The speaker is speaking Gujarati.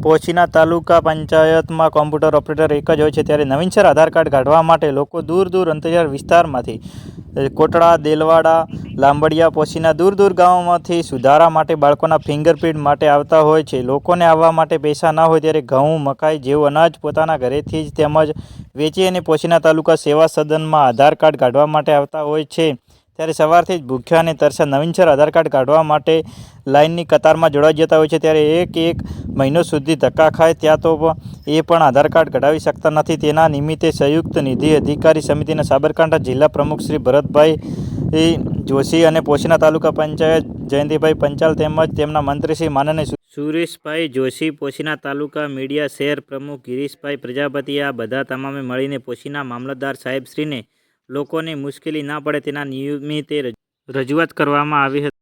પોશીના તાલુકા પંચાયતમાં કોમ્પ્યુટર ઓપરેટર એક જ હોય છે, ત્યારે નવીનસર આધાર કાર્ડ કાઢવા માટે લોકો દૂર દૂર અંતરિયાળ વિસ્તારમાંથી કોટડા, દેલવાડા, લાંબડિયા, પોશીના દૂર ગામોમાંથી સુધારા માટે બાળકોના ફિંગરપ્રિન્ટ માટે આવતા હોય છે. લોકોને આવવા માટે પૈસા ના હોય ત્યારે ઘઉં, મકાઈ જેવું અનાજ પોતાના ઘરેથી જ તેમજ વેચી અને પોશીના તાલુકા સેવા સદનમાં આધાર કાર્ડ કાઢવા માટે આવતા હોય છે. ત્યારે સવારથી જ ભૂખ્યા અને તરસ્યા નવીનસર આધાર કાર્ડ કાઢવા માટે લાઇનની કતારમાં જોડાઈ જતા હોય છે. ત્યારે એક મહિનો સુધી ધક્કા ખાય ત્યાં તો એ પણ આધાર કાર્ડ કઢાવી શકતા નથી. તેના નિમિત્તે સંયુક્ત નિધિ અધિકારી સમિતિના સાબરકાંઠા જિલ્લા પ્રમુખ શ્રી ભરતભાઈ જોશી અને પોશીના તાલુકા પંચાયત જયંતિભાઈ પંચાલ તેમજ તેમના મંત્રી શ્રી માનનીય સુરેશભાઈ જોશી, પોશીના તાલુકા મીડિયા શહેર પ્રમુખ ગિરીશભાઈ પ્રજાપતિ આ બધા તમામે મળીને પોશીના મામલતદાર સાહેબશ્રીને લોકોને મુશ્કેલી ના પડે તેના નિમિત્તે રજૂઆત કરવામાં આવી હતી.